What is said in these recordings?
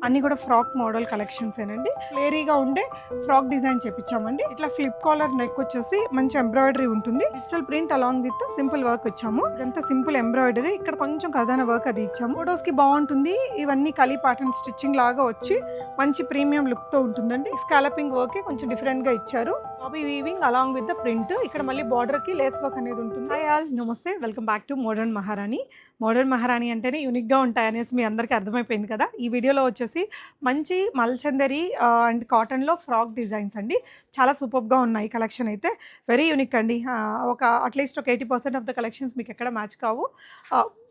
అన్నీ కూడా frock model collections ఏనండి. ఫ్లేరీగా ఉండే ఫ్రాక్ డిజైన్ చేపించామండి. ఇట్లా ఫ్లిప్ కాలర్ నెక్ వచ్చేసి మంచి ఎంబ్రాయిడరీ ఉంటుంది. Digital print along with simple work ఇచ్చాము. ఇదంతా సింపుల్ ఎంబ్రాయిడరీ, ఇక్కడ కొంచెం కథాన వర్క్ అది ఇచ్చాము. ఫోటోస్ కి బాగుంటుంది. ఇవన్నీ కలీ ప్యాటర్న్ స్టిచ్చింగ్ లాగా వచ్చి మంచి ప్రీమియం లుక్ తో ఉంటుందండి. స్కాలపింగ్ వర్క్ కొంచెం డిఫరెంట్ గా ఇచ్చారు. Bobby weaving along with the print. ఇక్కడ మళ్ళీ బార్డర్ కి లేస్ వర్క్ అనేది ఉంటుంది. హాయ్ ఆల్, నమస్తే, వెల్కమ్ బ్యాక్ టు మోడర్న్ మహారాణి. మోడర్న్ మహారాణి అంటేనే యూనిక్గా ఉంటాయి అనేసి మీ అందరికీ అర్థమైపోయింది కదా. ఈ వీడియోలో వచ్చేసి మంచి మల్చందరి అండ్ కాటన్లో ఫ్రాక్ డిజైన్స్ అండి. చాలా సూపర్గా ఉన్నాయి. కలెక్షన్ అయితే వెరీ యూనిక్ అండి. ఒక అట్లీస్ట్ ఒక 80% ఆఫ్ ద కలెక్షన్స్ మీకు ఎక్కడ మ్యాచ్ కావు.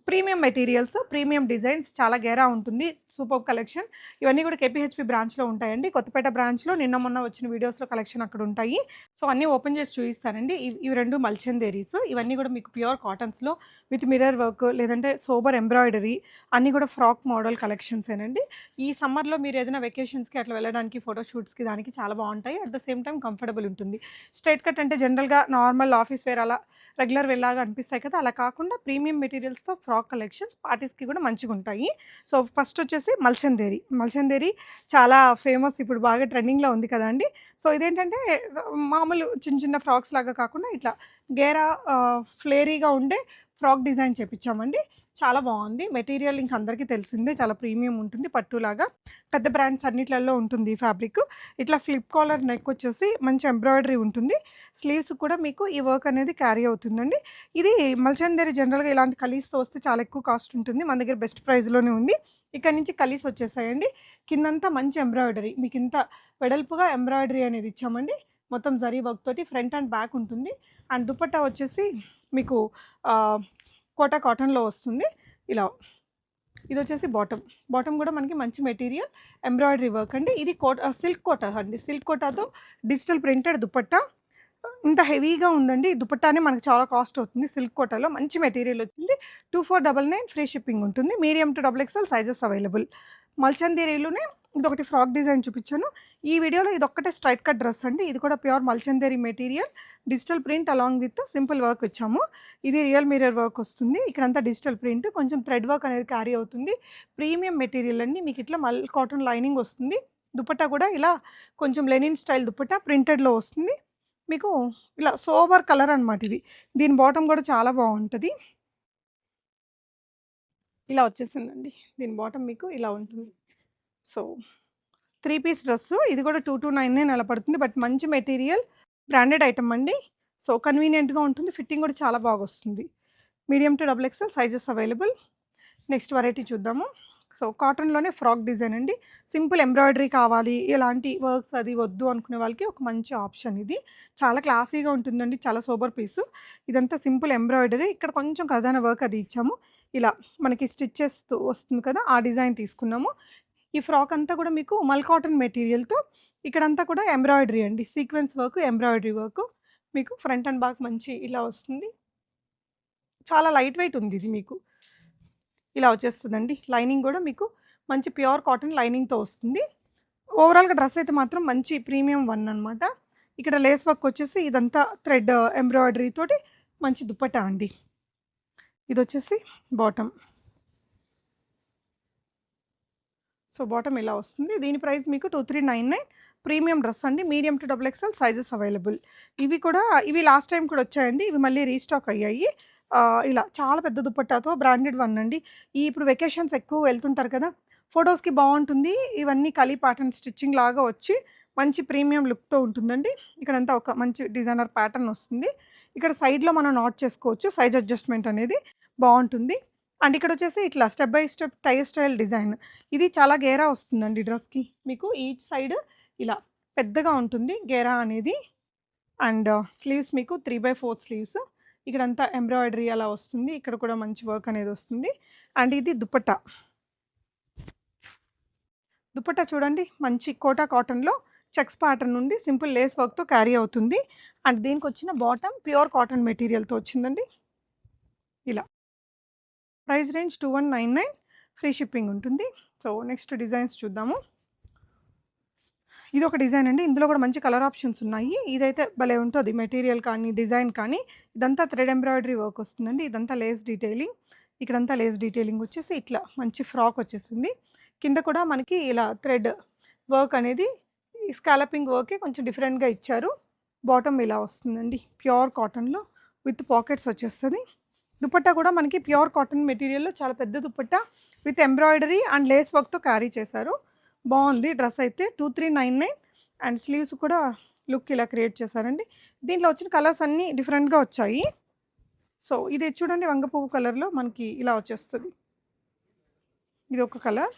ప్రీమియం మెటీరియల్స్, ప్రీమియం డిజైన్స్, చాలా గేరా ఉంటుంది. Super collection. ఇవన్నీ కూడా కేపీహెచ్పి బ్రాంచ్లో ఉంటాయండి. కొత్తపేట బ్రాంచ్లో నిన్న మొన్న వచ్చిన వీడియోస్లో కలెక్షన్ అక్కడ ఉంటాయి. సో అన్నీ ఓపెన్ చేసి చూపిస్తానండి. ఇవి రెండు మల్చందేరీస్. ఇవన్నీ కూడా మీకు ప్యూర్ కాటన్స్లో విత్ మిర్రర్ వర్క్ లేదంటే సోబర్ ఎంబ్రాయిడరీ అన్నీ కూడా ఫ్రాక్ మోడల్ కలెక్షన్స్ ఏనండి. ఈ సమ్మర్లో మీరు ఏదైనా వెకేషన్స్కి అట్లా వెళ్ళడానికి, ఫోటోషూట్స్కి దానికి చాలా బాగుంటాయి. At the same time comfortable ఉంటుంది. స్ట్రైట్ కట్ అంటే జనరల్గా నార్మల్ ఆఫీస్ వేర్ అలా రెగ్యులర్ వెళ్ళాగా అనిపిస్తాయి కదా, అలా కాకుండా ప్రీమియం మెటీరియల్స్తో ఫ్రాక్ కలెక్షన్స్ పార్టీస్కి కూడా మంచిగా ఉంటాయి. సో ఫస్ట్ వచ్చేసి మల్చందేరి చాలా ఫేమస్, ఇప్పుడు బాగా ట్రెండింగ్లో ఉంది కదా అండి. సో ఇదేంటంటే మామూలు చిన్న చిన్న ఫ్రాక్స్ లాగా కాకుండా ఇట్లా గేరా ఫ్లేరీగా ఉండే ఫ్రాక్ డిజైన్ చేపించామండి. చాలా బాగుంది. మెటీరియల్ ఇంక అందరికీ తెలిసిందే, చాలా ప్రీమియం ఉంటుంది. పట్టులాగా పెద్ద బ్రాండ్స్ అన్నిట్లలో ఉంటుంది ఈ ఫ్యాబ్రిక్. ఇట్లా ఫ్లిప్ కాలర్ నెక్ వచ్చేసి మంచి ఎంబ్రాయిడరీ ఉంటుంది. స్లీవ్స్ కూడా మీకు ఈ వర్క్ అనేది క్యారీ అవుతుందండి. ఇది మల్చందేరి జనరల్గా ఇలాంటి కలీస్తో వస్తే చాలా ఎక్కువ కాస్ట్ ఉంటుంది. మన దగ్గర బెస్ట్ ప్రైస్లోనే ఉంది. ఇక్కడ నుంచి కలీస్ వచ్చేసాయండి. కిందంతా మంచి ఎంబ్రాయిడరీ, మీకు ఇంత వెడల్పుగా ఎంబ్రాయిడరీ అనేది ఇచ్చామండి. మొత్తం జరీ వర్క్ తోటి ఫ్రంట్ అండ్ బ్యాక్ ఉంటుంది. అండ్ దుపట్టా వచ్చేసి మీకు కోటా కాటన్లో వస్తుంది. ఇలా ఇది వచ్చేసి బాటమ్ కూడా మనకి మంచి మెటీరియల్ ఎంబ్రాయిడరీ వర్క్ అండి. ఇది సిల్క్ కోటా అండి. సిల్క్ కోటాతో డిజిటల్ ప్రింటెడ్ దుపట్టా. ఇంత హెవీగా ఉందండి. దుపట్టానే మనకు చాలా కాస్ట్ అవుతుంది. సిల్క్ కోటాలో మంచి మెటీరియల్ వచ్చింది. 2499 ఫ్రీ షిప్పింగ్ ఉంటుంది. Medium to XXL sizes available. మల్చందేరీలోనే ఇదొకటి ఫ్రాక్ డిజైన్ చూపించాను. ఈ వీడియోలో ఇది ఒక్కటే స్ట్రైట్ కట్ డ్రెస్ అండి. ఇది కూడా pure Mulchanderi material, digital print along with simple work ఇచ్చాము. ఇది రియల్ మిర్రర్ వర్క్ వస్తుంది. ఇక్కడంతా డిజిటల్ ప్రింట్, కొంచెం థ్రెడ్ వర్క్ అనేది క్యారీ అవుతుంది. ప్రీమియం మెటీరియల్ అండి. మీకు ఇట్లా కాటన్ లైనింగ్ వస్తుంది. దుపట్టా కూడా ఇలా కొంచెం లెనిన్ స్టైల్ దుపట్టా ప్రింటెడ్లో వస్తుంది. మీకు ఇలా సోబర్ కలర్ అనమాట ఇది. దీని బాటమ్ కూడా చాలా బాగుంటుంది. ఇలా వచ్చేసిందండి. దీని బాటమ్ మీకు ఇలా ఉంటుంది. So 3 piece dress. ఇది కూడా 2299 అలా పడుతుంది. బట్ మంచి మెటీరియల్, బ్రాండెడ్ ఐటమ్ అండి. సో కన్వీనియంట్గా ఉంటుంది. ఫిట్టింగ్ కూడా చాలా బాగా వస్తుంది. Medium to XXL sizes available. Next variety చూద్దాము. సో కాటన్లోనే ఫ్రాక్ డిజైన్ అండి. సింపుల్ ఎంబ్రాయిడరీ కావాలి, ఎలాంటి వర్క్స్ అది వద్దు అనుకునే వాళ్ళకి ఒక మంచి ఆప్షన్ ఇది. చాలా క్లాసీగా ఉంటుందండి. చాలా సోబర్ పీసు. ఇదంతా సింపుల్ ఎంబ్రాయిడరీ, ఇక్కడ కొంచెం కథాన వర్క్ అది ఇచ్చాము. ఇలా మనకి స్టిచ్చెస్ వస్తుంది కదా, ఆ డిజైన్ తీసుకున్నాము. ఈ ఫ్రాక్ అంతా కూడా మీకు మల్ కాటన్ మెటీరియల్తో, ఇక్కడంతా కూడా ఎంబ్రాయిడరీ అండి. Sequence work, embroidery work. మీకు ఫ్రంట్ అండ్ బ్యాక్ మంచి ఇలా వస్తుంది. చాలా లైట్ వెయిట్ ఉంది ఇది. మీకు ఇలా వచ్చేస్తుందండి. లైనింగ్ కూడా మీకు మంచి ప్యూర్ కాటన్ లైనింగ్తో వస్తుంది. ఓవరాల్గా డ్రెస్ అయితే మాత్రం మంచి ప్రీమియం వన్ అనమాట. ఇక్కడ లేస్ వర్క్ వచ్చేసి ఇదంతా థ్రెడ్ ఎంబ్రాయిడరీ తోటి మంచి దుప్పటా అండి. ఇది వచ్చేసి బాటమ్. సో బాటమ్ ఇలా వస్తుంది. దీని ప్రైస్ మీకు 2399. ప్రీమియం డ్రెస్ అండి. Medium to XXL sizes available. ఇవి లాస్ట్ టైం కూడా వచ్చాయండి. ఇవి మళ్ళీ రీస్టాక్ అయ్యాయి. ఇలా చాలా పెద్ద దుపట్టాతో బ్రాండెడ్ వన్ అండి. ఇప్పుడు వెకేషన్స్ ఎక్కువ వెళ్తుంటారు కదా, ఫొటోస్కి బాగుంటుంది. ఇవన్నీ కలీ ప్యాటర్న్ స్టిచ్చింగ్ లాగా వచ్చి మంచి ప్రీమియం లుక్తో ఉంటుందండి. ఇక్కడంతా ఒక మంచి డిజైనర్ ప్యాటర్న్ వస్తుంది. ఇక్కడ సైడ్లో మనం నాట్ చేసుకోవచ్చు. సైజ్ అడ్జస్ట్మెంట్ అనేది బాగుంటుంది. అండ్ ఇక్కడ వచ్చేసి ఇట్లా step by step tie style design. ఇది చాలా గేరా వస్తుందండి డ్రెస్కి. మీకు ఈచ్ సైడ్ ఇలా పెద్దగా ఉంటుంది గేరా అనేది. అండ్ స్లీవ్స్ మీకు 3/4 స్లీవ్స్. ఇక్కడంతా ఎంబ్రాయిడరీ అలా వస్తుంది. ఇక్కడ కూడా మంచి వర్క్ అనేది వస్తుంది. అండ్ ఇది దుపట్టా. దుపట్టా చూడండి, మంచి కోటా కాటన్లో చెక్స్ ప్యాటర్న్ నుండి సింపుల్ లేస్ వర్క్తో క్యారీ అవుతుంది. అండ్ దీనికి వచ్చిన బాటమ్ ప్యూర్ కాటన్ మెటీరియల్తో వచ్చిందండి. ఇలా ప్రైస్ రేంజ్ 2199. ఫ్రీ షిప్పింగ్ ఉంటుంది. సో నెక్స్ట్ డిజైన్స్ చూద్దాము. ఇది ఒక డిజైన్ అండి. ఇందులో కూడా మంచి కలర్ ఆప్షన్స్ ఉన్నాయి. ఇదైతే భలే ఉంటుంది. మెటీరియల్ కానీ డిజైన్ కానీ ఇదంతా థ్రెడ్ ఎంబ్రాయిడరీ వర్క్ వస్తుందండి. ఇదంతా లేస్ డీటెయిలింగ్. ఇక్కడంతా లేస్ డీటెయిలింగ్ వచ్చేసి ఇట్లా మంచి ఫ్రాక్ వచ్చేసింది. కింద కూడా మనకి ఇలా థ్రెడ్ వర్క్ అనేది స్కాలపింగ్ వర్కే కొంచెం డిఫరెంట్గా ఇచ్చారు. బాటమ్ ఇలా వస్తుందండి ప్యూర్ కాటన్లో విత్ పాకెట్స్ వచ్చేస్తుంది. దుపట్టా కూడా మనకి ప్యూర్ కాటన్ మెటీరియల్లో చాలా పెద్ద dupatta with embroidery and Lay's వర్క్తో క్యారీ చేశారు. బాగుంది డ్రెస్ అయితే 2399 అండ్ స్లీవ్స్ కూడా లుక్ ఇలా క్రియేట్ చేశారండి. దీంట్లో వచ్చిన కలర్స్ అన్నీ డిఫరెంట్గా వచ్చాయి. సో ఇది చూడండి వంగ పువ్వు కలర్లో మనకి ఇలా వచ్చేస్తుంది. ఇది ఒక కలర్.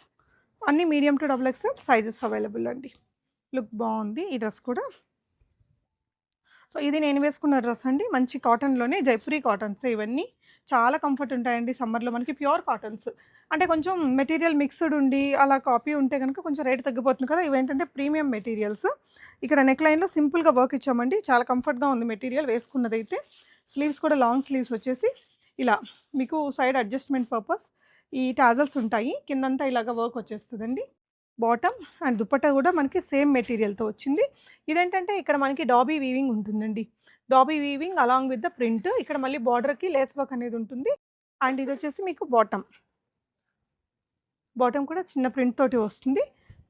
అన్నీ medium to double XL sizes available అండి. లుక్ బాగుంది ఈ డ్రెస్ కూడా. సో ఇది నేను వేసుకున్న డ్రెస్ అండి. మంచి కాటన్లోనే జైపురీ కాటన్స్ ఇవన్నీ చాలా కంఫర్ట్ ఉంటాయండి సమ్మర్లో. మనకి ప్యూర్ కాటన్స్ అంటే కొంచెం మెటీరియల్ మిక్స్డ్ ఉండి అలా కాపీ ఉంటే కనుక కొంచెం రేట్ తగ్గిపోతుంది కదా. ఇవేంటంటే ప్రీమియం మెటీరియల్స్. ఇక్కడ నెక్ లైన్లో సింపుల్గా వర్క్ ఇచ్చామండి. చాలా కంఫర్ట్గా ఉంది మెటీరియల్ వేసుకున్నదైతే. స్లీవ్స్ కూడా లాంగ్ స్లీవ్స్ వచ్చేసి ఇలా మీకు సైడ్ అడ్జస్ట్మెంట్ పర్పస్ ఈ టాజల్స్ ఉంటాయి. కిందంతా ఇలాగ వర్క్ వచ్చేస్తుందండి. బాటమ్ అండ్ దుపట్టా కూడా మనకి సేమ్ మెటీరియల్తో వచ్చింది. ఇదేంటంటే ఇక్కడ మనకి డాబీ వీవింగ్ ఉంటుందండి. Dobby weaving along with the print. ఇక్కడ మళ్ళీ బార్డర్కి లేస్ వర్క్ అనేది ఉంటుంది. అండ్ ఇది వచ్చేసి మీకు బాటమ్ కూడా చిన్న ప్రింట్ తోటి వస్తుంది.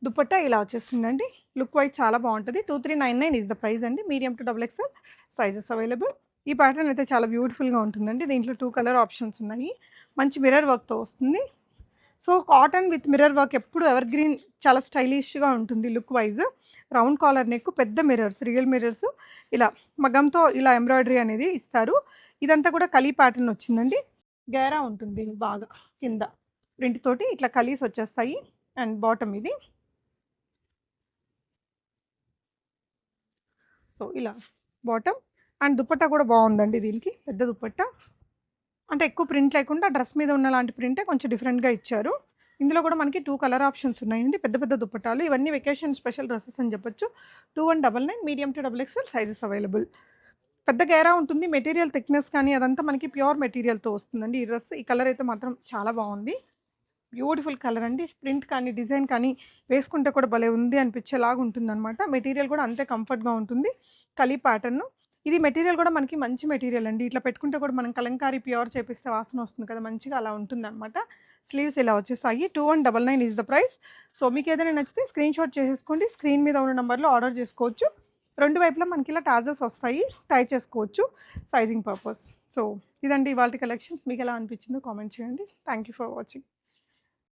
దుపట్టా ఇలా వచ్చేస్తుందండి. లుక్ వైజ్ చాలా బాగుంటుంది. 2399 ఈజ్ ద ప్రైస్ అండి. Medium to double XL sizes available. ఈ ప్యాటర్న్ అయితే చాలా బ్యూటిఫుల్గా ఉంటుందండి. దీంట్లో 2 కలర్ ఆప్షన్స్ ఉన్నాయి. మంచి మిర్రర్ వర్క్తో వస్తుంది. So cotton with mirror work ఎప్పుడు ఎవర్ గ్రీన్ చాలా స్టైలిష్గా ఉంటుంది look wise. Round collar neck, పెద్ద మిర్రర్స్, రియల్ మిర్రర్స్, ఇలా మగ్గంతో ఇలా ఎంబ్రాయిడరీ అనేది ఇస్తారు. ఇదంతా కూడా కలీ ప్యాటర్న్ వచ్చిందండి. గేరా ఉంటుంది బాగా కింద ప్రింట్ తోటి ఇట్లా కలీస్ వచ్చేస్తాయి. అండ్ బాటమ్ ఇది. సో ఇలా బాటమ్ అండ్ దుపట్టా కూడా బాగుందండి. దీనికి పెద్ద దుపట్టా అంటే ఎక్కువ ప్రింట్ లేకుండా డ్రెస్ మీద ఉన్న లాంటి ప్రింటే కొంచెం డిఫరెంట్గా ఇచ్చారు. ఇందులో కూడా మనకి 2 కలర్ ఆప్షన్స్ ఉన్నాయండి. పెద్ద పెద్ద దుపట్టాలు ఇవన్నీ వెకేషన్ స్పెషల్ డ్రెస్సెస్ అని చెప్పొచ్చు. 2199 medium to double XL sizes available. పెద్ద గేరా ఉంటుంది. మెటీరియల్ థిక్నెస్ కానీ అదంతా మనకి ప్యూర్ మెటీరియల్తో వస్తుందండి ఈ డ్రెస్. ఈ కలర్ అయితే మాత్రం చాలా బాగుంది. బ్యూటిఫుల్ కలర్ అండి. ప్రింట్ కానీ డిజైన్ కానీ వేసుకుంటే కూడా భలే ఉంది అనిపించేలాగా ఉంటుందన్నమాట. మెటీరియల్ కూడా అంతే కంఫర్ట్గా ఉంటుంది. కలీ ప్యాటర్న్. ఇది మెటీరియల్ కూడా మనకి మంచి మెటీరియల్ అండి. ఇట్లా పెట్టుకుంటే కూడా మనం కలంకారీ ప్యూర్ చేపిస్తే వాసన వస్తుంది కదా, మంచిగా అలా ఉంటుందన్నమాట. స్లీవ్స్ ఇలా వచ్చేసాయి. 2199 ఈజ్ ద ప్రైస్. సో మీకు ఏదైనా నచ్చితే స్క్రీన్ షాట్ చేసేసుకోండి. స్క్రీన్ మీద ఉన్న నెంబర్లో ఆర్డర్ చేసుకోవచ్చు. 2 వైపులా మనకి ఇలా టాజల్స్ వస్తాయి. టై చేసుకోవచ్చు సైజింగ్ పర్పస్. సో ఇదండి ఇవాళ కలెక్షన్స్. మీకు ఎలా అనిపించిందో కామెంట్ చేయండి. Thank you for watching.